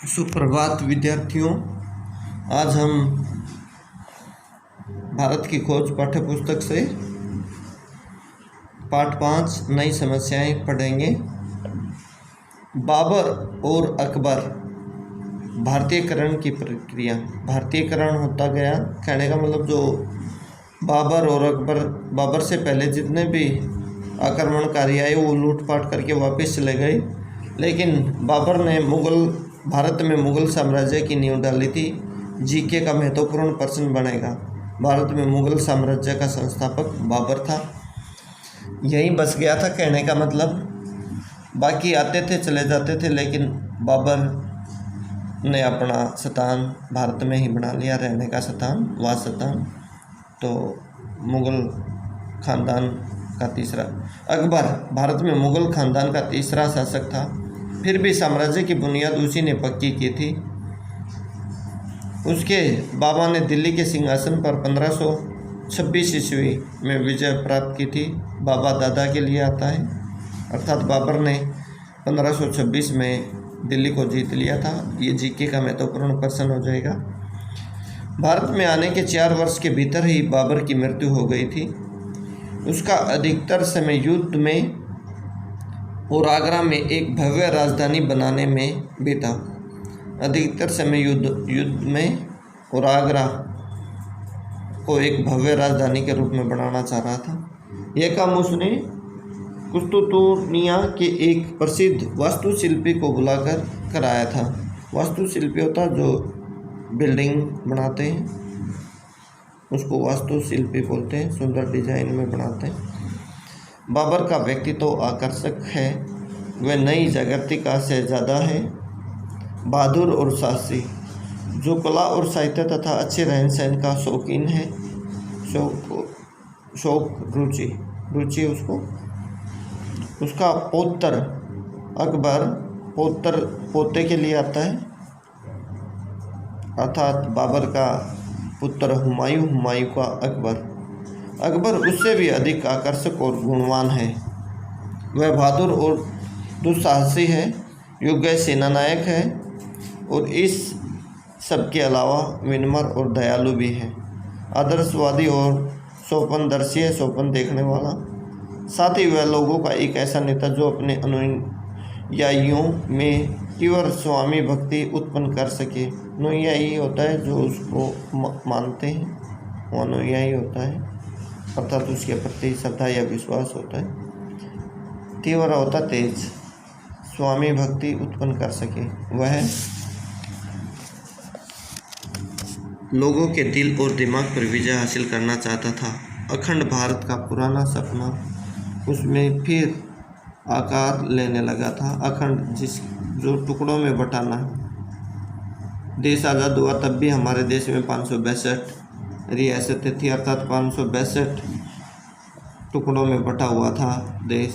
सुप्रभात विद्यार्थियों। आज हम भारत की खोज पाठ्य पुस्तक से पाठ 5 नई समस्याएं पढ़ेंगे। बाबर और अकबर, भारतीयकरण की प्रक्रिया। भारतीयकरण होता गया, कहने का मतलब जो बाबर और अकबर, बाबर से पहले जितने भी आक्रमणकारी आए वो लूटपाट करके वापस चले गए, लेकिन बाबर ने भारत में मुग़ल साम्राज्य की नींव डाली थी। जीके का महत्वपूर्ण प्रश्न बनेगा। भारत में मुग़ल साम्राज्य का संस्थापक बाबर था। यहीं बस गया था, कहने का मतलब बाकी आते थे चले जाते थे, लेकिन बाबर ने अपना स्थान भारत में ही बना लिया, रहने का स्थान, वासस्थान। तो मुग़ल खानदान का तीसरा अकबर भारत में मुग़ल खानदान का तीसरा शासक था। फिर भी साम्राज्य की बुनियाद उसी ने पक्की की थी। उसके बाबा ने दिल्ली के सिंहासन पर 1526 ईस्वी में विजय प्राप्त की थी। बाबा दादा के लिए आता है, अर्थात बाबर ने 1526 में दिल्ली को जीत लिया था। ये जीके का महत्वपूर्ण प्रश्न हो जाएगा। भारत में आने के 4 वर्ष के भीतर ही बाबर की मृत्यु हो गई थी। उसका अधिकतर समय युद्ध में और आगरा में एक भव्य राजधानी बनाने में बीता। अधिकतर समय युद्ध में और आगरा को एक भव्य राजधानी के रूप में बनाना चाह रहा था। यह काम उसने कुस्तुतुनिया के एक प्रसिद्ध वास्तुशिल्पी को बुलाकर कराया था। वास्तुशिल्पी होता जो बिल्डिंग बनाते हैं, उसको वास्तुशिल्पी बोलते हैं, सुंदर डिजाइन में बनाते हैं। बाबर का व्यक्तित्व तो आकर्षक है। वह नई जागृतिका से ज़्यादा है, बहादुर और साहसी, जो कला और साहित्य तथा अच्छे रहन सहन का शौकीन है। रुचि उसका पौत्र अकबर पोते के लिए आता है, अर्थात बाबर का पुत्र हुमायूं का अकबर उससे भी अधिक आकर्षक और गुणवान है। वह बहादुर और दुस्साहसी है, योग्य सेनानायक है और इस सब के अलावा विनम्र और दयालु भी है। आदर्शवादी और स्वप्नदर्शी है, स्वप्न देखने वाला। साथ ही वह लोगों का एक ऐसा नेता जो अपने अनुयायियों में तीव्र स्वामी भक्ति उत्पन्न कर सके। अनुयायी होता है जो उसको मानते हैं, वो अनुयायी होता है, अर्थात उसके प्रति श्रद्धा या विश्वास होता है। तीव्र होता तेज, स्वामी भक्ति उत्पन्न कर सके। वह लोगों के दिल और दिमाग पर विजय हासिल करना चाहता था। अखंड भारत का पुराना सपना उसमें फिर आकार लेने लगा था। अखंड जो टुकड़ों में बटाना है। देश आज़ाद हुआ तब भी हमारे देश में 562 रियासतें थी, अर्थात 562 टुकड़ों में बटा हुआ था देश।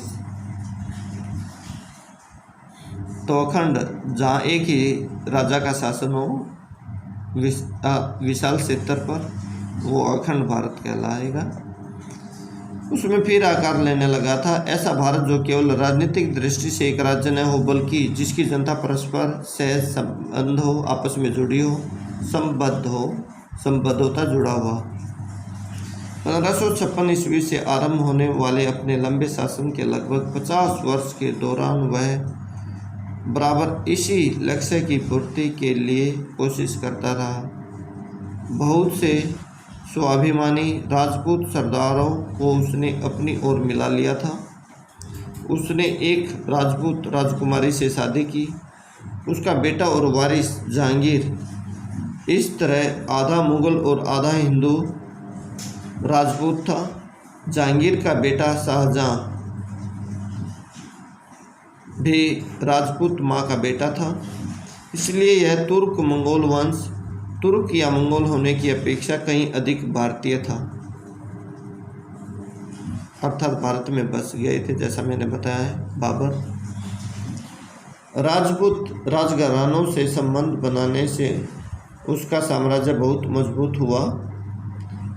तो अखंड, जहाँ एक ही राजा का शासन हो विशाल क्षेत्र पर, वो अखंड भारत कहलाएगा। उसमें फिर आकार लेने लगा था ऐसा भारत जो केवल राजनीतिक दृष्टि से एक राज्य न हो, बल्कि जिसकी जनता परस्पर सहज संबंध हो, आपस में जुड़ी हो, संबद्धता जुड़ा हुआ। 1556 ईस्वी से आरंभ होने वाले अपने लंबे शासन के लगभग 50 वर्ष के दौरान वह बराबर इसी लक्ष्य की पूर्ति के लिए कोशिश करता रहा। बहुत से स्वाभिमानी राजपूत सरदारों को उसने अपनी ओर मिला लिया था। उसने एक राजपूत राजकुमारी से शादी की। उसका बेटा और वारिस जहांगीर इस तरह आधा मुग़ल और आधा हिंदू राजपूत था। जहांगीर का बेटा शाहजहां भी राजपूत माँ का बेटा था, इसलिए यह तुर्क या मंगोल होने की अपेक्षा कहीं अधिक भारतीय था, अर्थात भारत में बस गए थे, जैसा मैंने बताया है। बाबर राजपूत राजघरानों से संबंध बनाने से उसका साम्राज्य बहुत मजबूत हुआ।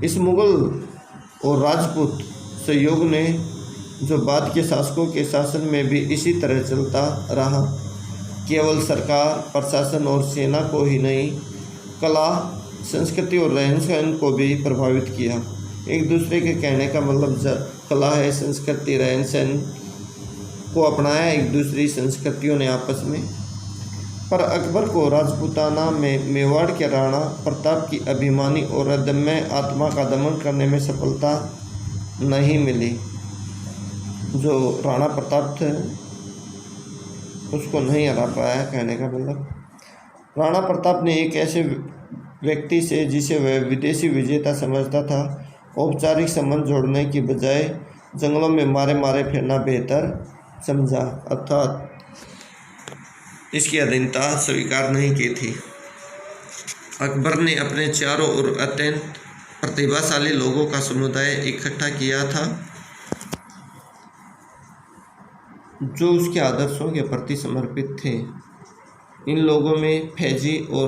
इस मुग़ल और राजपूत सहयोग ने जो बाद के शासकों के शासन में भी इसी तरह चलता रहा। केवल सरकार, प्रशासन और सेना को ही नहीं, कला, संस्कृति और रहन सहन को भी प्रभावित किया। एक दूसरे के कहने का मतलब कला है, संस्कृति, रहन सहन को अपनाया एक दूसरी संस्कृतियों ने आपस में। पर अकबर को राजपूताना में मेवाड़ के राणा प्रताप की अभिमानी और अदम्य आत्मा का दमन करने में सफलता नहीं मिली। जो राणा प्रताप थे उसको नहीं हरा पाया, कहने का मतलब। राणा प्रताप ने एक ऐसे व्यक्ति से जिसे वह विदेशी विजेता समझता था, औपचारिक संबंध जोड़ने की बजाय जंगलों में मारे मारे फिरना बेहतर समझा, अर्थात इसकी अधीनता स्वीकार नहीं की थी। अकबर ने अपने चारों ओर अत्यंत प्रतिभाशाली लोगों का समुदाय इकट्ठा किया था जो उसके आदर्शों के प्रति समर्पित थे। इन लोगों में फैजी और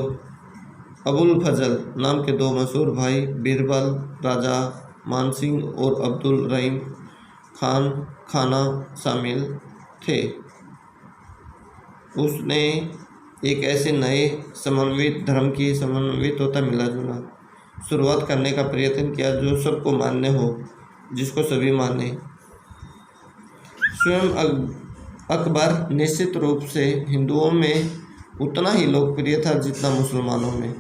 अबुल फजल नाम के दो मशहूर भाई, बीरबल, राजा मानसिंह और अब्दुल रहीम खान खाना शामिल थे। उसने एक ऐसे नए समन्वित धर्म की समन्वित होता मिला जुला शुरुआत करने का प्रयत्न किया जो सबको मान्य हो, जिसको सभी माने। स्वयं अकबर निश्चित रूप से हिंदुओं में उतना ही लोकप्रिय था जितना मुसलमानों में।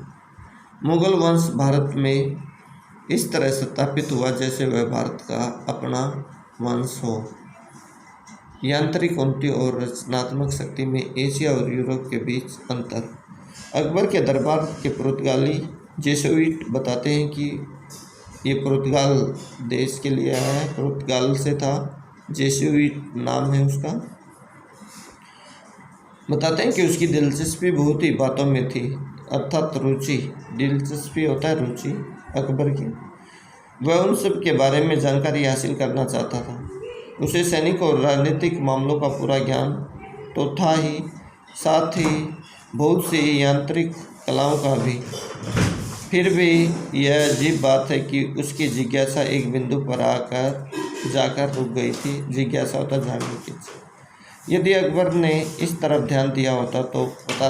मुगल वंश भारत में इस तरह स्थापित हुआ जैसे वह भारत का अपना वंश हो। यांत्रिक उन्नति और रचनात्मक शक्ति में एशिया और यूरोप के बीच अंतर। अकबर के दरबार के पुर्तगाली जेसुइट बताते हैं कि ये पुर्तगाल देश के लिए आया है, पुर्तगाल से था, जेसुइट नाम है उसका। बताते हैं कि उसकी दिलचस्पी बहुत ही बातों में थी, अर्थात रुचि। दिलचस्पी होता है रुचि अकबर की। वह उन सब के बारे में जानकारी हासिल करना चाहता था। उसे सैनिक और राजनीतिक मामलों का पूरा ज्ञान तो था ही, साथ ही बहुत सी यांत्रिक कलाओं का भी। फिर भी यह अजीब बात है कि उसकी जिज्ञासा एक बिंदु पर आकर जाकर रुक गई थी। जिज्ञासा होता जानने की। यदि अकबर ने इस तरफ ध्यान दिया होता तो पता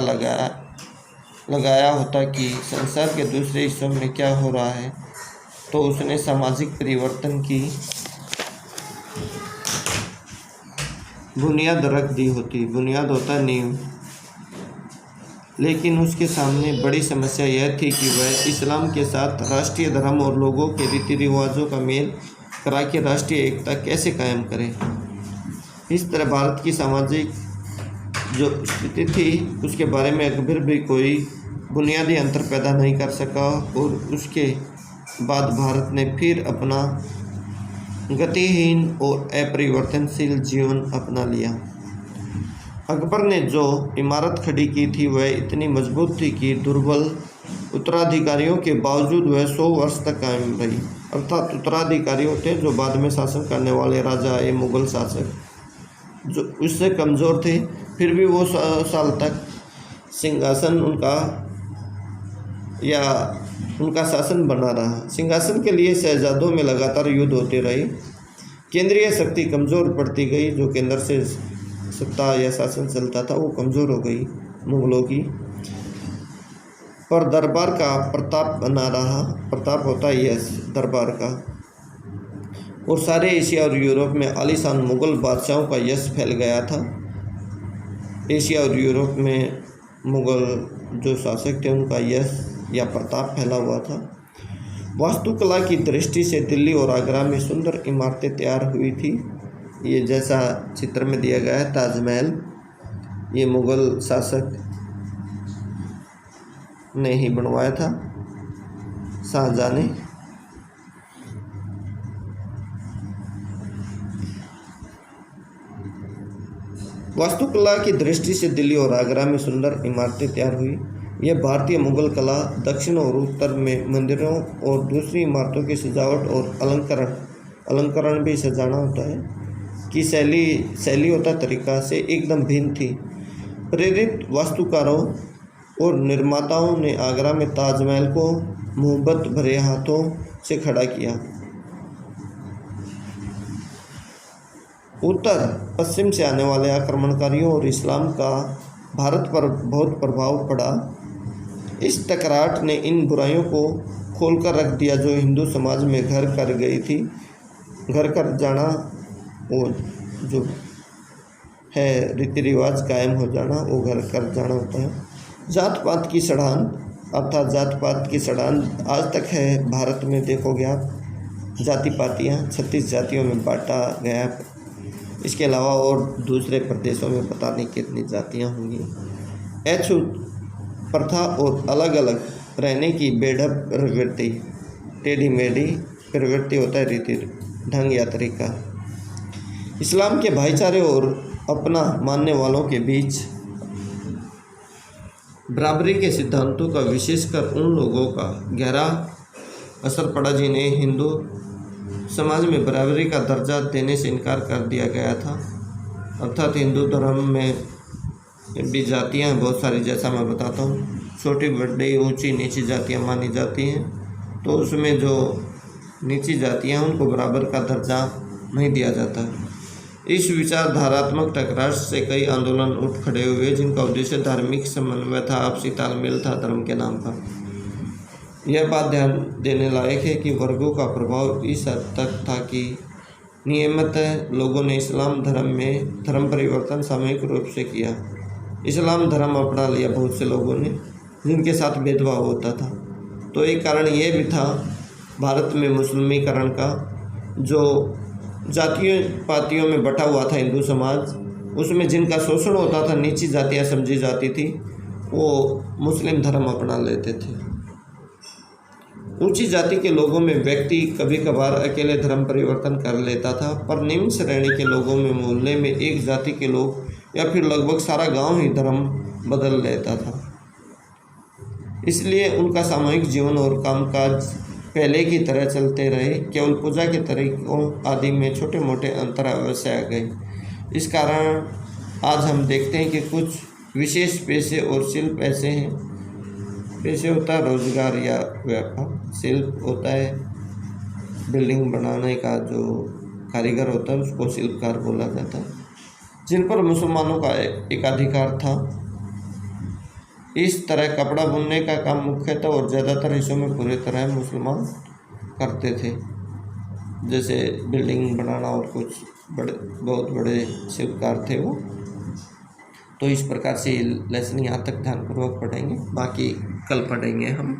लगाया होता कि संसार के दूसरे हिस्सों में क्या हो रहा है, तो उसने सामाजिक परिवर्तन की बुनियाद रख दी होती। बुनियाद होता नींव। लेकिन उसके सामने बड़ी समस्या यह थी कि वह इस्लाम के साथ राष्ट्रीय धर्म और लोगों के रीति रिवाजों का मेल करा के राष्ट्रीय एकता कैसे कायम करे। इस तरह भारत की सामाजिक जो स्थिति थी उसके बारे में अकबर भी कोई बुनियादी अंतर पैदा नहीं कर सका और उसके बाद भारत ने फिर अपना गतिहीन और अपरिवर्तनशील जीवन अपना लिया। अकबर ने जो इमारत खड़ी की थी वह इतनी मजबूत थी कि दुर्बल उत्तराधिकारियों के बावजूद वह 100 वर्ष तक कायम रही। अर्थात उत्तराधिकारियों थे जो बाद में शासन करने वाले राजा या मुगल शासक जो उससे कमज़ोर थे, फिर भी वो 100 साल तक सिंहासन उनका शासन बना रहा। सिंहासन के लिए शहजादों में लगातार युद्ध होते रहे। केंद्रीय शक्ति कमज़ोर पड़ती गई। जो केंद्र से सत्ता या शासन चलता था वो कमज़ोर हो गई मुगलों की, पर दरबार का प्रताप बना रहा। प्रताप होता है यश दरबार का। और सारे एशिया और यूरोप में आलीशान मुगल बादशाहों का यश फैल गया था। एशिया और यूरोप में मुगल जो शासक थे उनका यश या प्रताप फैला हुआ था। वास्तुकला की दृष्टि से दिल्ली और आगरा में सुंदर इमारतें तैयार हुई थी। ये जैसा चित्र में दिया गया है ताजमहल, ये मुगल शासक ने ही बनवाया था, शाहजहां ने। वास्तुकला की दृष्टि से दिल्ली और आगरा में सुंदर इमारतें तैयार हुई। यह भारतीय मुगल कला दक्षिण और उत्तर में मंदिरों और दूसरी इमारतों की सजावट और अलंकरण भी सजाना होता है कि शैली होता तरीका से एकदम भिन्न थी। प्रेरित वास्तुकारों और निर्माताओं ने आगरा में ताजमहल को मोहब्बत भरे हाथों से खड़ा किया। उत्तर पश्चिम से आने वाले आक्रमणकारियों और इस्लाम का भारत पर बहुत प्रभाव पड़ा। इस टकराहट ने इन बुराइयों को खोल कर रख दिया जो हिंदू समाज में घर कर गई थी। घर कर जाना, वो जो है रीति रिवाज कायम हो जाना, वो घर कर जाना होता है। जात पात की सड़ान, अर्थात जात पात की सड़ान आज तक है भारत में। देखोगे आप, जाति पातियाँ 36 जातियों में बांटा गया। इसके अलावा और दूसरे प्रदेशों में पता नहीं कितनी जातियाँ होंगी। अछूत प्रथा और अलग अलग रहने की बेढब प्रवृत्ति, टेढ़ी मेढ़ी प्रवृत्ति होता है रीति ढंग या तरीका। इस्लाम के भाईचारे और अपना मानने वालों के बीच बराबरी के सिद्धांतों का विशेषकर उन लोगों का गहरा असर पड़ा जिन्हें हिंदू समाज में बराबरी का दर्जा देने से इनकार कर दिया गया था। अर्थात हिंदू धर्म में भी जातियाँ हैं बहुत सारी, जैसा मैं बताता हूँ। छोटी बड़ी ऊंची नीची जातियाँ मानी जाती हैं, तो उसमें जो नीची जातियाँ उनको बराबर का दर्जा नहीं दिया जाता। इस विचारधारात्मक टकराव से कई आंदोलन उठ खड़े हुए जिनका उद्देश्य धार्मिक समन्वय था, आपसी तालमेल था धर्म के नाम पर। यह बात ध्यान देने लायक है कि वर्गों का प्रभाव इस हद तक था कि नियमित लोगों ने इस्लाम धर्म में धर्म परिवर्तन सामूहिक रूप से किया। इस्लाम धर्म अपना लिया बहुत से लोगों ने, जिनके साथ भेदभाव होता था। तो एक कारण यह भी था भारत में मुस्लिमीकरण का, जो जातियों पातियों में बटा हुआ था हिंदू समाज, उसमें जिनका शोषण होता था, नीची जातियाँ समझी जाती थी, वो मुस्लिम धर्म अपना लेते थे। ऊंची जाति के लोगों में व्यक्ति कभी कभार अकेले धर्म परिवर्तन कर लेता था, पर निम्न श्रेणी के लोगों में मोहल्ले में एक जाति के लोग या फिर लगभग सारा गांव ही धर्म बदल लेता था। इसलिए उनका सामूहिक जीवन और कामकाज पहले की तरह चलते रहे, केवल पूजा के तरीकों आदि में छोटे मोटे अंतर अवश्य आ गए। इस कारण आज हम देखते हैं कि कुछ विशेष पेशे और शिल्प ऐसे हैं। पेशे होता है रोजगार या व्यापार, शिल्प होता है बिल्डिंग बनाने का जो कारीगर होता है उसको शिल्पकार बोला जाता है, जिन पर मुसलमानों का एकाधिकार था। इस तरह कपड़ा बुनने का काम मुख्यतः और ज़्यादातर हिस्सों में पूरी तरह मुसलमान करते थे, जैसे बिल्डिंग बनाना और कुछ बहुत बड़े शिल्पकार थे वो। तो इस प्रकार से लेसन यहाँ तक ध्यानपूर्वक पढ़ेंगे, बाकी कल पढ़ेंगे हम।